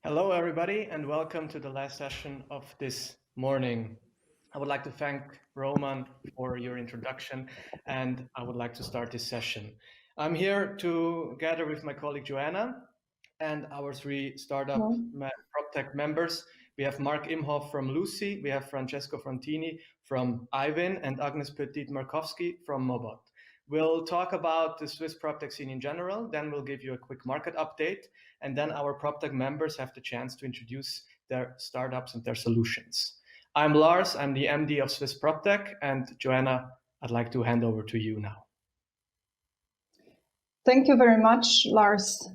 Hello, everybody, and welcome to the last session of this morning. I would like to thank Roman for your introduction, and I would like to start this session. I'm here together with my colleague Joanna and our three startup PropTech members. We have Mark Imhoff from Lucy, we have Francesco Frontini from Ivin, and Agnes Petit-Markowski from Mobot. We'll talk about the Swiss PropTech scene in general, then we'll give you a quick market update, and then our PropTech members have the chance to introduce their startups and their solutions. I'm Lars, I'm the MD of Swiss PropTech, and Joanna, I'd like to hand over to you now. Thank you very much, Lars.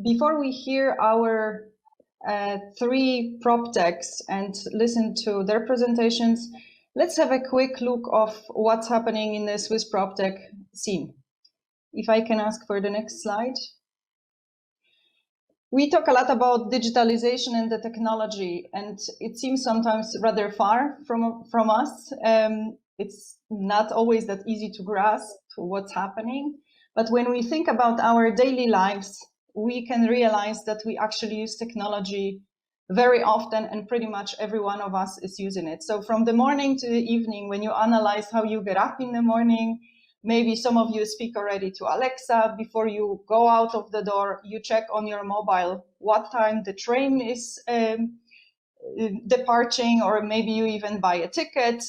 Before we hear our three PropTechs and listen to their presentations, let's have a quick look of what's happening in the Swiss PropTech scene. If I can ask for the next slide. We talk a lot about digitalization and the technology, and it seems sometimes rather far from us. It's not always that easy to grasp what's happening. But when we think about our daily lives, we can realize that we actually use technology very often, and pretty much every one of us is using it. So from the morning to the evening, when you analyze how you get up in the morning, maybe some of you speak already to Alexa. Before you go out of the door, you check on your mobile what time the train is departing, or maybe you even buy a ticket.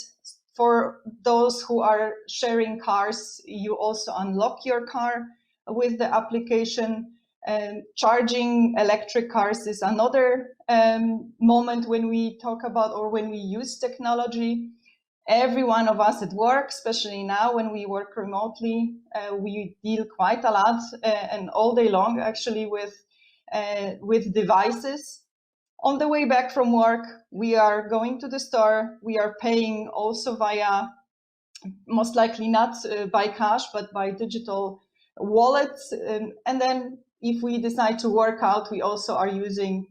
For those who are sharing cars, you also unlock your car with the application. Charging electric cars is another moment when we talk about or when we use technology. Every one of us at work, especially now when we work remotely, we deal quite a lot and all day long actually with devices. On the way back from work, we are going to the store. We are paying also via, most likely not by cash, but by digital wallets. And then if we decide to work out, we also are using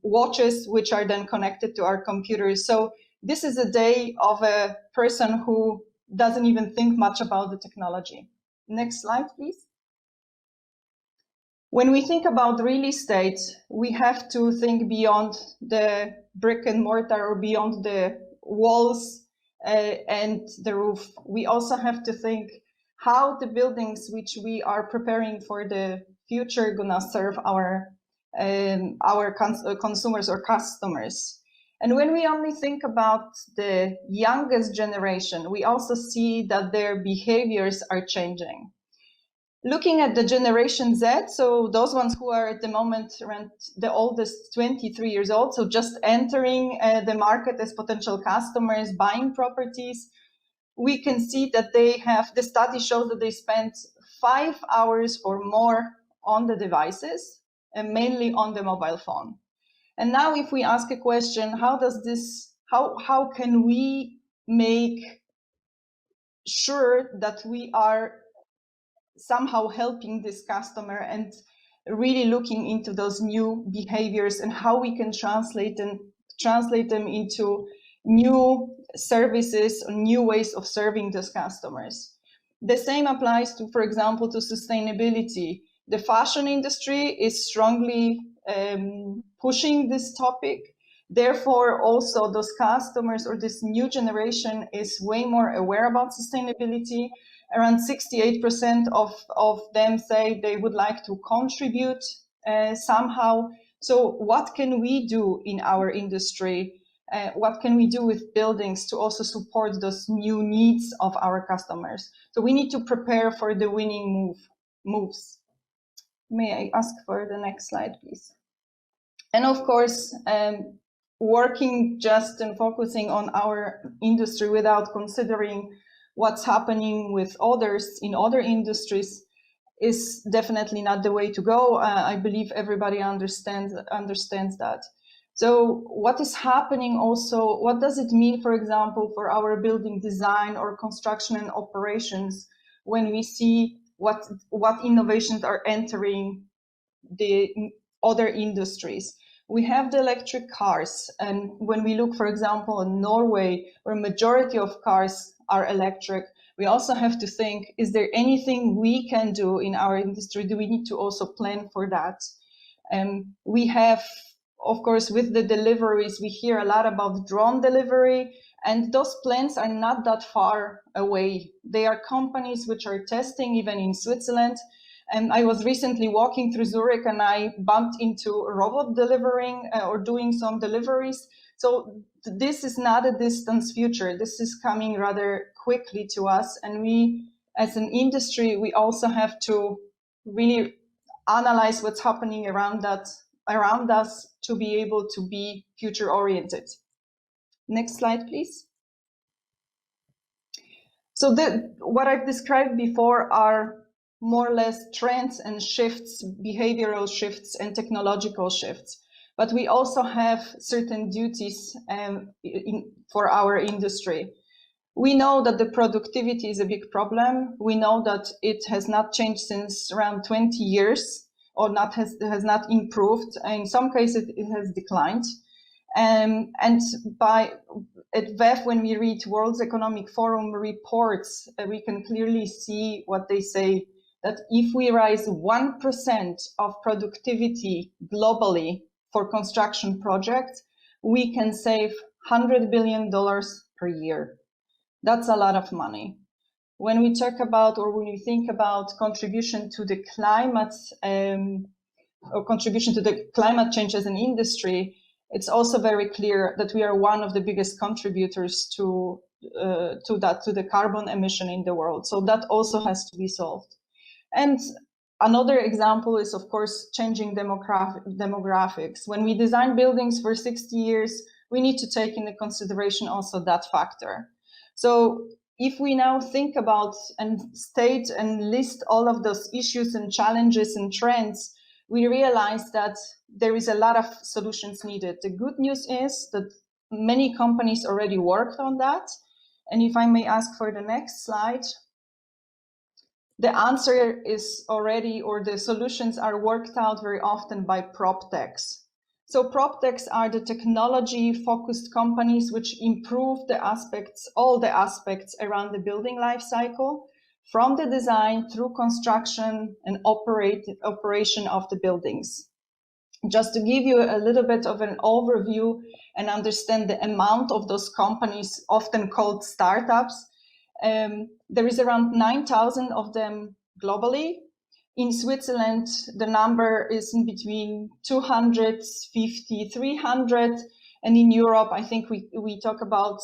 watches, which are then connected to our computers. So this is a day of a person who doesn't even think much about the technology. Next slide, please. When we think about real estate, we have to think beyond the brick and mortar or beyond the walls and the roof. We also have to think how the buildings which we are preparing for the future are gonna serve our consumers or customers. And when we only think about the youngest generation, we also see that their behaviors are changing. Looking at the Generation Z, so those ones who are at the moment around the oldest 23 years old, so just entering the market as potential customers, buying properties, we can see that they have, the study shows that they spend 5 hours or more on the devices and mainly on the mobile phone. And now if we ask a question, how can we make sure that we are somehow helping this customer and really looking into those new behaviors and how we can translate them into new services or new ways of serving those customers. The same applies to, for example, to sustainability. The fashion industry is strongly pushing this topic. Therefore, also those customers or this new generation is way more aware about sustainability. Around 68% of them say they would like to contribute somehow. So what can we do in our industry? What can we do with buildings to also support those new needs of our customers? So we need to prepare for the winning moves. May I ask for the next slide, please? And of course, working just and focusing on our industry without considering what's happening with others in other industries is definitely not the way to go. I believe everybody understands that. So what is happening also, what does it mean, for example, for our building design or construction and operations when we see what innovations are entering the other industries? We have the electric cars, and when we look, for example, in Norway, where majority of cars are electric, we also have to think, is there anything we can do in our industry? Do we need to also plan for that? We have, of course, with the deliveries, we hear a lot about drone delivery, and those plans are not that far away. They are companies which are testing even in Switzerland. And I was recently walking through Zurich and I bumped into a robot delivering or doing some deliveries. So this is not a distant future. This is coming rather quickly to us. And we, as an industry, we also have to really analyze what's happening around us to be able to be future oriented. Next slide, please. So what I've described before are more or less trends and shifts, behavioral shifts and technological shifts. But we also have certain duties for our industry. We know that the productivity is a big problem. We know that it has not changed since around 20 years, or has not improved. In some cases, it has declined. And at WEF, when we read World Economic Forum reports, we can clearly see what they say, that if we rise 1% of productivity globally for construction projects, we can save $100 billion per year. That's a lot of money. When we talk about, or when we think about contribution to the climate, or contribution to the climate change as an industry, it's also very clear that we are one of the biggest contributors to the carbon emission in the world. So that also has to be solved. And another example is, of course, changing demographics. When we design buildings for 60 years, we need to take into consideration also that factor. So if we now think about and state and list all of those issues and challenges and trends, we realize that there is a lot of solutions needed. The good news is that many companies already worked on that. And if I may ask for the next slide, the answer is already, or the solutions are worked out very often by PropTechs. So PropTechs are the technology-focused companies which improve the aspects, all the aspects around the building life cycle, from the design through construction and operation of the buildings. Just to give you a little bit of an overview and understand the amount of those companies, often called startups, there is around 9,000 of them globally. In Switzerland, the number is in between 250, 300. And in Europe, I think we talk about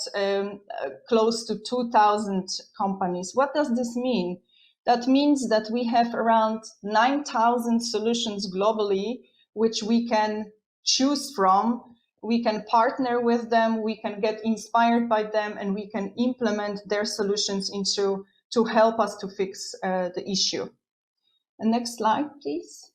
close to 2,000 companies. What does this mean? That means that we have around 9,000 solutions globally, which we can choose from. We can partner with them, we can get inspired by them, and we can implement their solutions to help us to fix the issue. And next slide, please.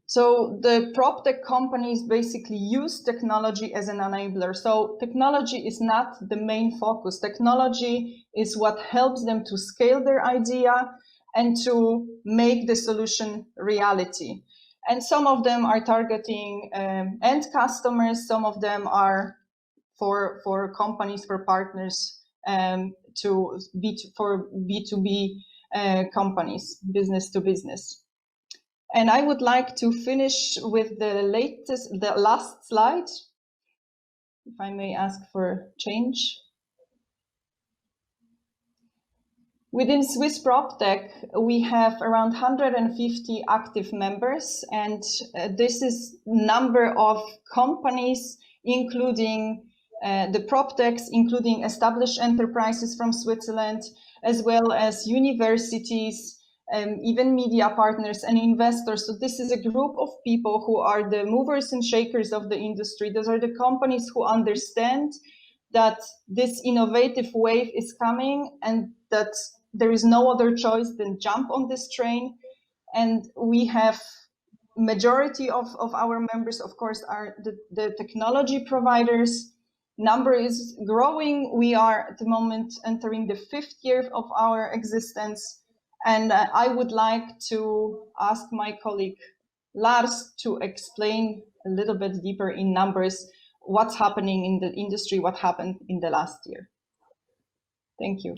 So the PropTech companies basically use technology as an enabler. So technology is not the main focus. Technology is what helps them to scale their idea and to make the solution reality. And some of them are targeting end customers. Some of them are for companies, for partners, for B2B companies, business to business. And I would like to finish with the last slide, if I may ask for change. Within SwissPropTech, we have around 150 active members, and this is number of companies, including the PropTechs, including established enterprises from Switzerland, as well as universities, even media partners and investors. So this is a group of people who are the movers and shakers of the industry. Those are the companies who understand that this innovative wave is coming and that there is no other choice than jump on this train. And we have majority of our members, of course, are the technology providers. Number is growing. We are at the moment entering the 5th year of our existence. And I would like to ask my colleague Lars to explain a little bit deeper in numbers what's happening in the industry, what happened in the last year. Thank you.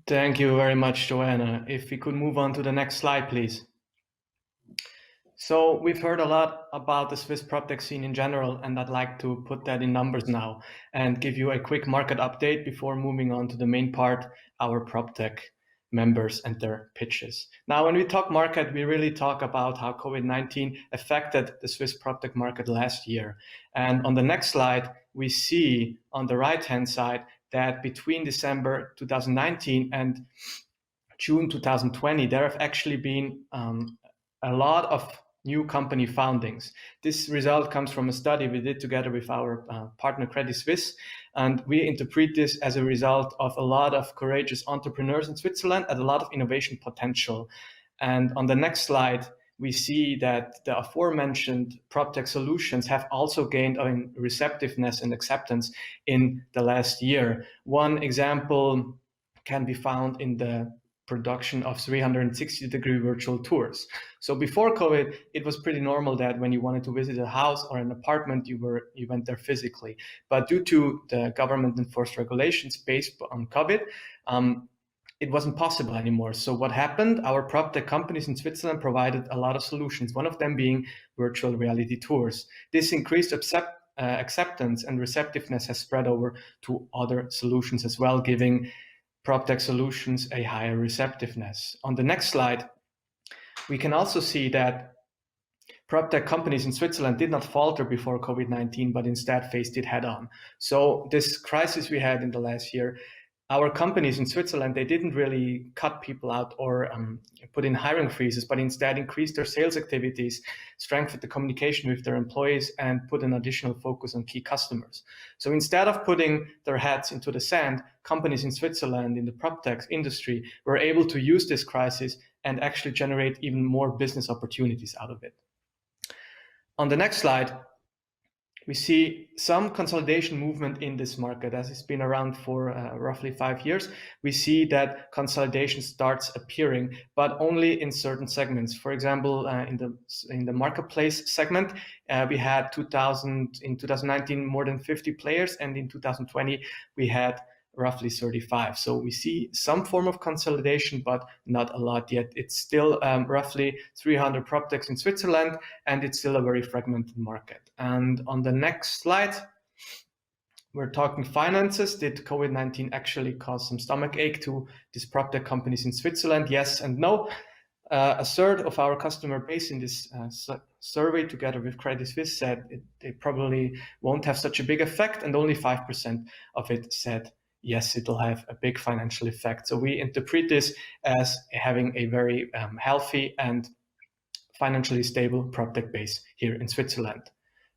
Thank you very much, Joanna. If we could move on to the next slide, please. So we've heard a lot about the Swiss PropTech scene in general, and I'd like to put that in numbers now and give you a quick market update before moving on to the main part, our PropTech members and their pitches. Now, when we talk market, we really talk about how COVID-19 affected the Swiss PropTech market last year. And on the next slide, we see on the right-hand side that between December 2019 and June 2020, there have actually been a lot of new company foundings. This result comes from a study we did together with our partner Credit Suisse, and we interpret this as a result of a lot of courageous entrepreneurs in Switzerland and a lot of innovation potential. And on the next slide, we see that the aforementioned PropTech solutions have also gained in receptiveness and acceptance in the last year. One example can be found in the production of 360-degree virtual tours. So before COVID, it was pretty normal that when you wanted to visit a house or an apartment, you went there physically. But due to the government-enforced regulations based on COVID, it wasn't possible anymore. So what happened? Our PropTech companies in Switzerland provided a lot of solutions, one of them being virtual reality tours. This increased acceptance and receptiveness has spread over to other solutions as well, giving PropTech solutions a higher receptiveness. On the next slide, we can also see that PropTech companies in Switzerland did not falter before COVID-19, but instead faced it head on. So this crisis we had in the last year, our companies in Switzerland, they didn't really cut people out or put in hiring freezes, but instead increased their sales activities, strengthened the communication with their employees, and put an additional focus on key customers. So instead of putting their heads into the sand, companies in Switzerland in the PropTech industry were able to use this crisis and actually generate even more business opportunities out of it. On the next slide, we see some consolidation movement in this market. As it's been around for roughly 5 years, we see that consolidation starts appearing, but only in certain segments. For example, in the marketplace segment, we had in 2019 more than 50 players, and in 2020 we had roughly 35. So we see some form of consolidation, but not a lot yet. It's still roughly 300 PropTechs in Switzerland, and it's still a very fragmented market. And on the next slide, we're talking finances. Did COVID-19 actually cause some stomach ache to these PropTech companies in Switzerland? Yes and no. A third of our customer base in this survey, together with Credit Suisse, said they probably won't have such a big effect, and only 5% of it said yes, it'll have a big financial effect. So we interpret this as having a very healthy and financially stable PropTech base here in Switzerland.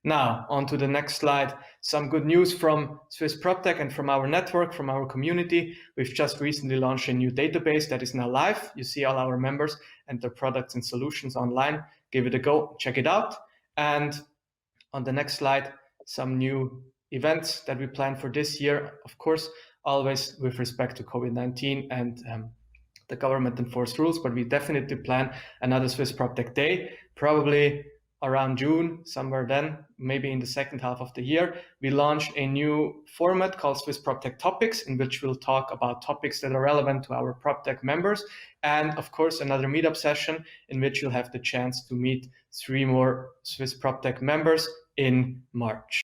Now, on to the next slide. Some good news from Swiss PropTech and from our network, from our community. We've just recently launched a new database that is now live. You see all our members and their products and solutions online. Give it a go, check it out. And on the next slide, some new events that we plan for this year. Of course, always with respect to COVID-19 and the government enforced rules, but we definitely plan another Swiss PropTech Day, probably around June, somewhere then, maybe in the second half of the year. We launched a new format called Swiss PropTech Topics, in which we'll talk about topics that are relevant to our PropTech members. And of course, another meetup session in which you'll have the chance to meet 3 more Swiss PropTech members in March.